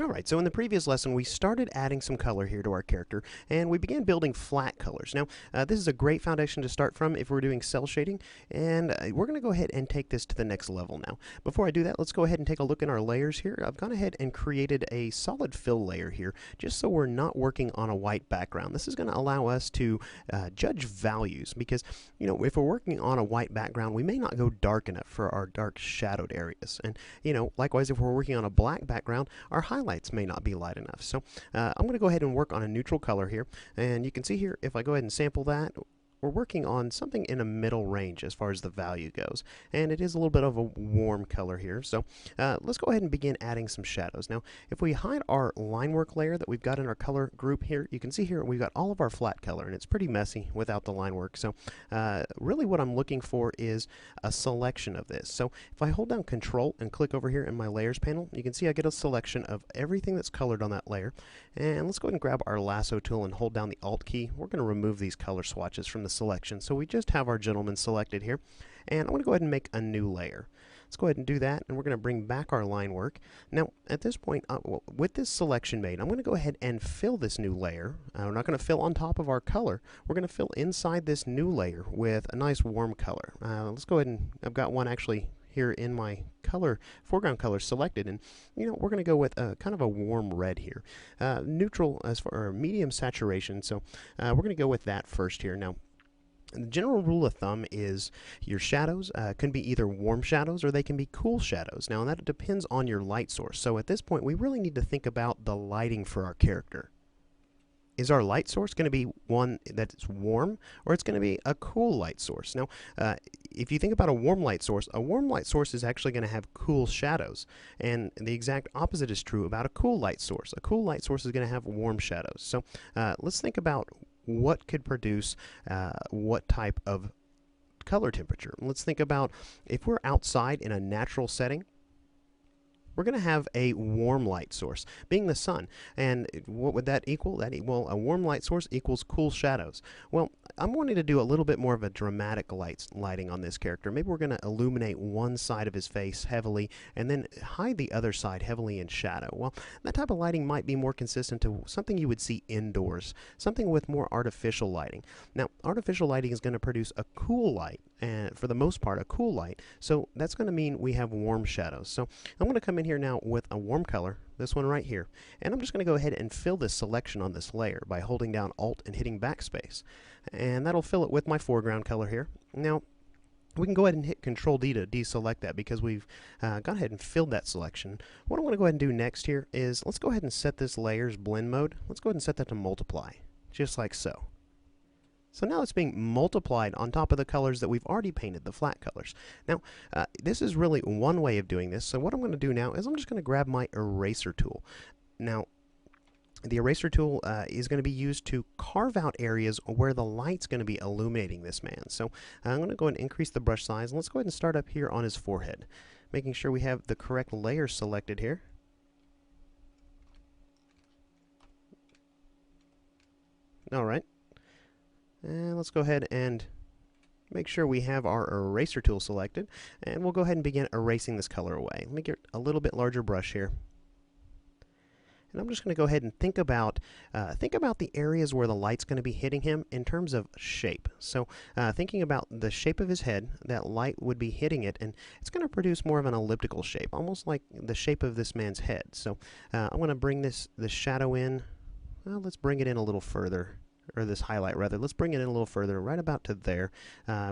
Alright, so in the previous lesson we started adding some color here to our character, and we began building flat colors. Now, this is a great foundation to start from if we're doing cell shading, and we're going to go ahead and take this to the next level now. Before I do that, let's go ahead and take a look in our layers here. I've gone ahead and created a solid fill layer here, just so we're not working on a white background. This is going to allow us to judge values, because, you know, if we're working on a white background, we may not go dark enough for our dark shadowed areas. And, you know, likewise, if we're working on a black background, our highlights may not be light enough. So I'm going to go ahead and work on a neutral color here, and you can see here if I go ahead and sample that, we're working on something in a middle range as far as the value goes, and it is a little bit of a warm color here. So let's go ahead and begin adding some shadows. Now, if we hide our line work layer that we've got in our color group here, you can see here we've got all of our flat color, and it's pretty messy without the line work. So really what I'm looking for is a selection of this. So if I hold down Control and click over here in my layers panel, you can see I get a selection of everything that's colored on that layer. And let's go ahead and grab our lasso tool and hold down the Alt key. We're going to remove these color swatches from the selection. So we just have our gentleman selected here, and I'm going to go ahead and make a new layer. Let's go ahead and do that, and we're going to bring back our line work. Now, at this point, with this selection made, I'm going to go ahead and fill this new layer. We're not going to fill on top of our color. We're going to fill inside this new layer with a nice warm color. Let's go ahead and, I've got one actually here in my color, foreground color selected, and you know, we're going to go with kind of a warm red here. Neutral as far as medium saturation, so we're going to go with that first here. Now, the general rule of thumb is your shadows can be either warm shadows or they can be cool shadows. Now, and that depends on your light source. So at this point, we really need to think about the lighting for our character. Is our light source going to be one that's warm, or it's going to be a cool light source? Now, if you think about a warm light source is actually going to have cool shadows. And the exact opposite is true about a cool light source. A cool light source is going to have warm shadows. So let's think about what could produce what type of color temperature. Let's think about if we're outside in a natural setting, we're going to have a warm light source, being the sun. And what would that equal? Well, a warm light source equals cool shadows. Well, I'm wanting to do a little bit more of a dramatic lighting on this character. Maybe we're going to illuminate one side of his face heavily and then hide the other side heavily in shadow. Well, that type of lighting might be more consistent to something you would see indoors, something with more artificial lighting. Now, artificial lighting is going to produce a cool light, and for the most part, a cool light. So that's going to mean we have warm shadows. So I'm going to come in here now with a warm color, this one right here, and I'm just going to go ahead and fill this selection on this layer by holding down Alt and hitting backspace, and that'll fill it with my foreground color here. Now, we can go ahead and hit Control D to deselect that because we've gone ahead and filled that selection. What I want to go ahead and do next here is let's go ahead and set this layer's blend mode. Let's go ahead and set that to multiply, just like so. So now it's being multiplied on top of the colors that we've already painted, the flat colors. Now, this is really one way of doing this. So what I'm going to do now is I'm just going to grab my eraser tool. Now, the eraser tool is going to be used to carve out areas where the light's going to be illuminating this man. So I'm going to go ahead and increase the brush size. And let's go ahead and start up here on his forehead, making sure we have the correct layer selected here. All right. And let's go ahead and make sure we have our eraser tool selected, and we'll go ahead and begin erasing this color away. Let me get a little bit larger brush here. And I'm just going to go ahead and think about the areas where the light's going to be hitting him in terms of shape. So thinking about the shape of his head, that light would be hitting it, and it's going to produce more of an elliptical shape, almost like the shape of this man's head. So I'm going to bring this shadow in. Well, let's bring it in a little further. Or this highlight rather, let's bring it in a little further, right about to there.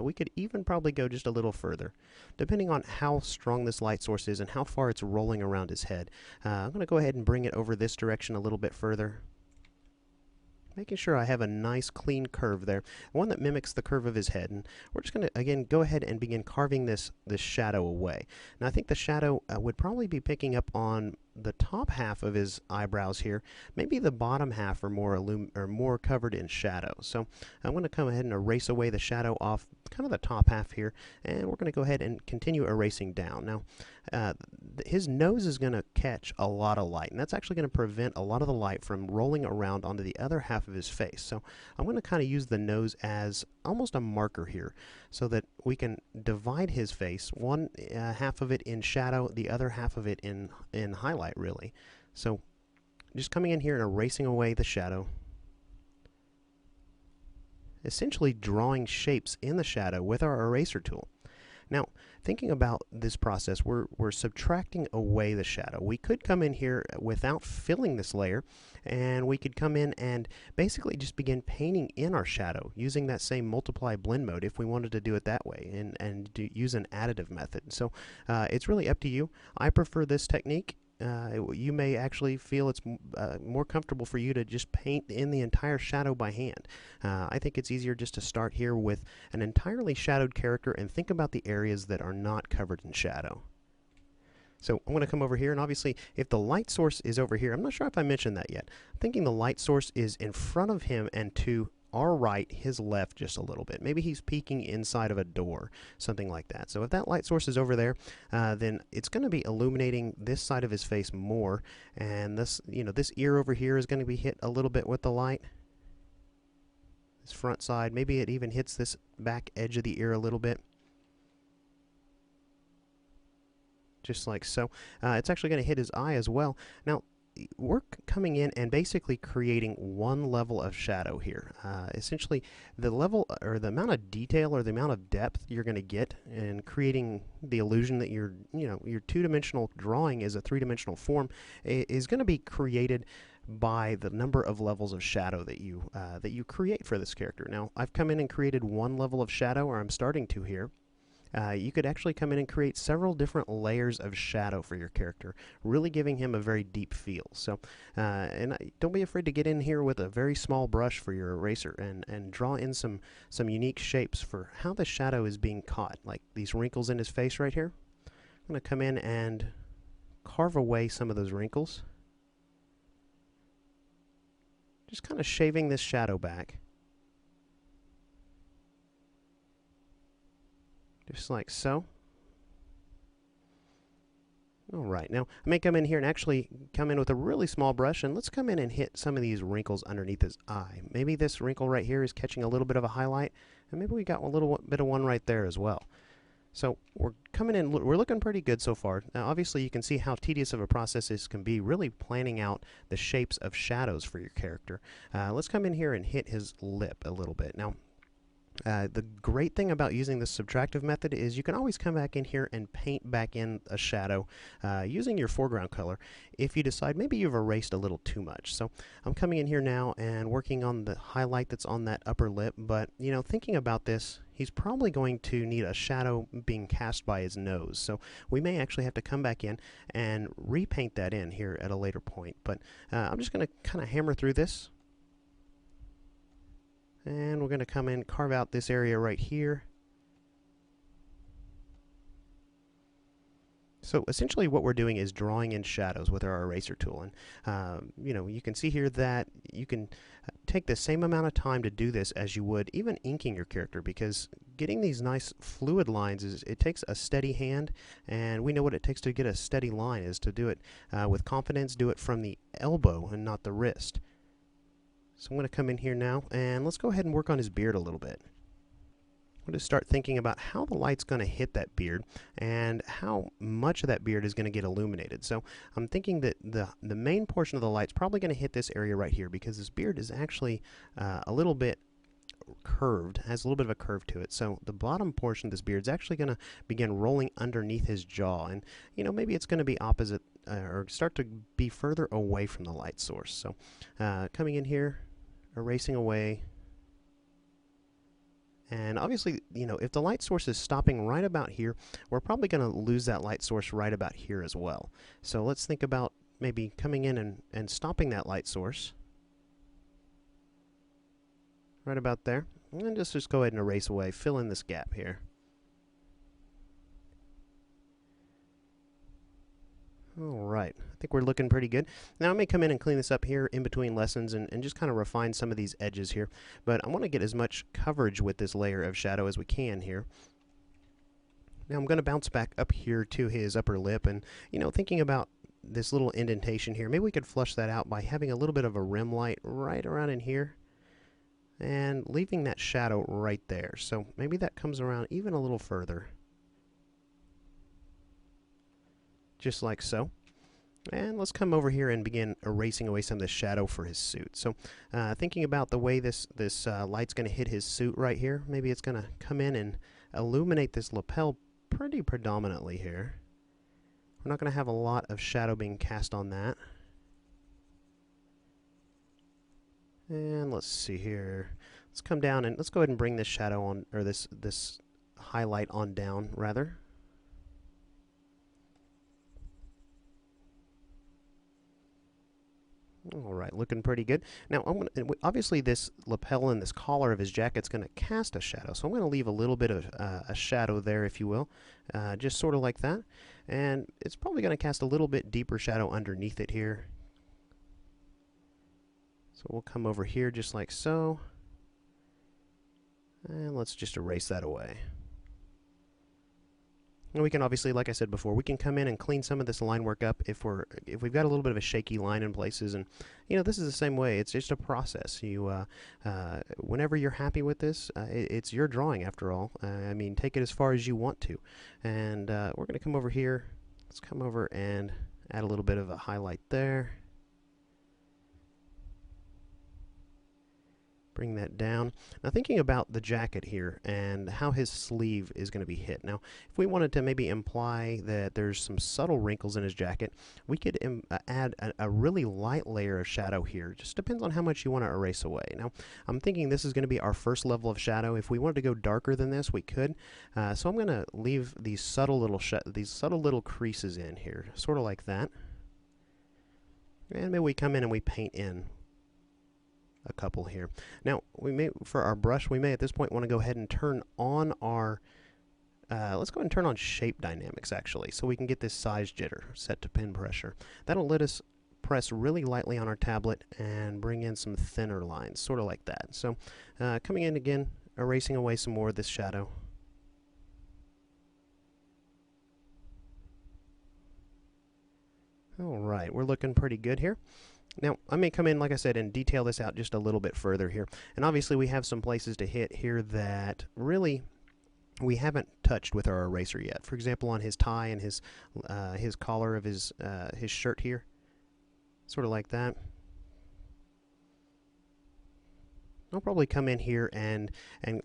We could even probably go just a little further, depending on how strong this light source is and how far it's rolling around his head. I'm going to go ahead and bring it over this direction a little bit further, making sure I have a nice clean curve there, one that mimics the curve of his head. And we're just going to, again, go ahead and begin carving this shadow away. Now, I think the shadow would probably be picking up on the top half of his eyebrows here. Maybe the bottom half are more covered in shadow. So I'm going to come ahead and erase away the shadow off kind of the top half here, and we're going to go ahead and continue erasing down. Now, his nose is going to catch a lot of light, and that's actually going to prevent a lot of the light from rolling around onto the other half of his face. So I'm going to kind of use the nose as almost a marker here so that we can divide his face, one half of it in shadow, the other half of it in highlight, really. So Just coming in here and erasing away the shadow. Essentially drawing shapes in the shadow with our eraser tool. Now, thinking about this process, we're subtracting away the shadow. We could come in here without filling this layer, and we could come in and basically just begin painting in our shadow using that same multiply blend mode if we wanted to do it that way and use an additive method. So it's really up to you. I prefer this technique. You may actually feel it's more comfortable for you to just paint in the entire shadow by hand. I think it's easier just to start here with an entirely shadowed character and think about the areas that are not covered in shadow. So I'm going to come over here, and obviously if the light source is over here, I'm not sure if I mentioned that yet. I'm thinking the light source is in front of him and to our right, his left just a little bit. Maybe he's peeking inside of a door, something like that. So if that light source is over there, then it's going to be illuminating this side of his face more, and this, this ear over here is going to be hit a little bit with the light. This front side, maybe it even hits this back edge of the ear a little bit. Just like so. It's actually going to hit his eye as well. Now, we're coming in and basically creating one level of shadow here. Essentially, the level or the amount of detail or the amount of depth you're going to get in creating the illusion that your two-dimensional drawing is a three-dimensional form is going to be created by the number of levels of shadow that you create for this character. Now, I've come in and created one level of shadow, or I'm starting to here. You could actually come in and create several different layers of shadow for your character, really giving him a very deep feel. So, don't be afraid to get in here with a very small brush for your eraser and draw in some unique shapes for how the shadow is being caught, like these wrinkles in his face right here. I'm going to come in and carve away some of those wrinkles. Just kind of shaving this shadow back. Just like so. Alright, now I may come in here and actually come in with a really small brush, and let's come in and hit some of these wrinkles underneath his eye. Maybe this wrinkle right here is catching a little bit of a highlight, and maybe we got a little bit of one right there as well. So we're coming in, we're looking pretty good so far. Now obviously you can see how tedious of a process this can be, really planning out the shapes of shadows for your character. Let's come in here and hit his lip a little bit. Now, the great thing about using this subtractive method is you can always come back in here and paint back in a shadow using your foreground color if you decide maybe you've erased a little too much. So I'm coming in here now and working on the highlight that's on that upper lip, but thinking about this, he's probably going to need a shadow being cast by his nose. So we may actually have to come back in and repaint that in here at a later point. But I'm just going to kind of hammer through this. And we're going to come in, carve out this area right here. So essentially what we're doing is drawing in shadows with our eraser tool. And, you can see here that you can take the same amount of time to do this as you would even inking your character, because getting these nice fluid lines, it takes a steady hand, and we know what it takes to get a steady line is to do it with confidence, do it from the elbow and not the wrist. So I'm going to come in here now, and let's go ahead and work on his beard a little bit. I'm going to start thinking about how the light's going to hit that beard and how much of that beard is going to get illuminated. So I'm thinking that the main portion of the light's probably going to hit this area right here, because this beard is actually a little bit curved, has a little bit of a curve to it. So the bottom portion of this beard is actually going to begin rolling underneath his jaw, and maybe it's going to be opposite or start to be further away from the light source. So coming in here, erasing away. And obviously, if the light source is stopping right about here, we're probably going to lose that light source right about here as well. So let's think about maybe coming in and stopping that light source right about there. And just go ahead and erase away, fill in this gap here. Alright, I think we're looking pretty good. Now I may come in and clean this up here in between lessons and just kind of refine some of these edges here. But I want to get as much coverage with this layer of shadow as we can here. Now I'm going to bounce back up here to his upper lip, and thinking about this little indentation here, maybe we could flush that out by having a little bit of a rim light right around in here and leaving that shadow right there. So maybe that comes around even a little further. Just like so. And let's come over here and begin erasing away some of the shadow for his suit. So thinking about the way this light's going to hit his suit right here, maybe it's going to come in and illuminate this lapel pretty predominantly here. We're not going to have a lot of shadow being cast on that. And let's see here. Let's come down and let's go ahead and bring this shadow on, or this highlight on down, rather. All right, looking pretty good. Now, obviously this lapel and this collar of his jacket's going to cast a shadow, so I'm going to leave a little bit of a shadow there, if you will, just sort of like that. And it's probably going to cast a little bit deeper shadow underneath it here. So we'll come over here just like so. And let's just erase that away. And we can obviously, like I said before, we can come in and clean some of this line work up if we've got a little bit of a shaky line in places. And this is the same way. It's just a process. Whenever you're happy with this, it's your drawing after all. I mean, take it as far as you want to. And we're going to come over here. Let's come over and add a little bit of a highlight there. Bring that down. Now thinking about the jacket here and how his sleeve is going to be hit. Now if we wanted to maybe imply that there's some subtle wrinkles in his jacket, we could add a really light layer of shadow here. Just depends on how much you want to erase away. Now I'm thinking this is going to be our first level of shadow. If we wanted to go darker than this, we could. So I'm going to leave these subtle little creases in here, sort of like that. And maybe we come in and we paint in a couple here. Now, for our brush, we may at this point want to go ahead and turn on our, let's go ahead and turn on shape dynamics actually, so we can get this size jitter set to pin pressure. That'll let us press really lightly on our tablet and bring in some thinner lines, sort of like that. So, coming in again, erasing away some more of this shadow. Alright, we're looking pretty good here. Now, I may come in, like I said, and detail this out just a little bit further here. And obviously we have some places to hit here that really we haven't touched with our eraser yet. For example, on his tie and his collar of his shirt here. Sort of like that. I'll probably come in here and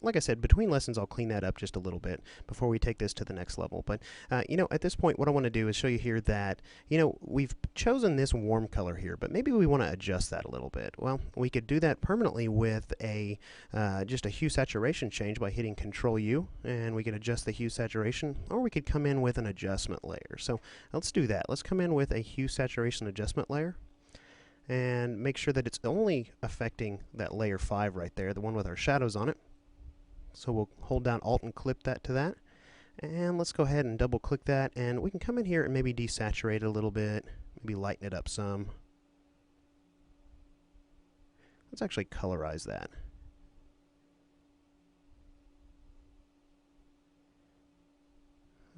like I said, between lessons I'll clean that up just a little bit before we take this to the next level. But at this point what I want to do is show you here that we've chosen this warm color here, but maybe we want to adjust that a little bit. Well, we could do that permanently with just a hue saturation change by hitting Control U, and we could adjust the hue saturation, or we could come in with an adjustment layer. So let's do that. Let's come in with a hue saturation adjustment layer and make sure that it's only affecting that layer 5 right there, the one with our shadows on it. So we'll hold down Alt and clip that to that. And let's go ahead and double click that, and we can come in here and maybe desaturate it a little bit, maybe lighten it up some. Let's actually colorize that.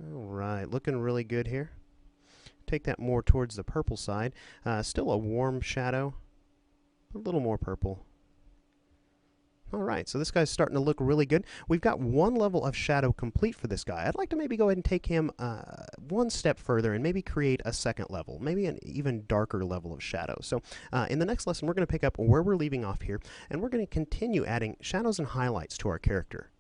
Alright, looking really good here. Take that more towards the purple side. Still a warm shadow, a little more purple. Alright, so this guy's starting to look really good. We've got one level of shadow complete for this guy. I'd like to maybe go ahead and take him one step further and maybe create a second level, maybe an even darker level of shadow. So in the next lesson, we're going to pick up where we're leaving off here, and we're going to continue adding shadows and highlights to our character.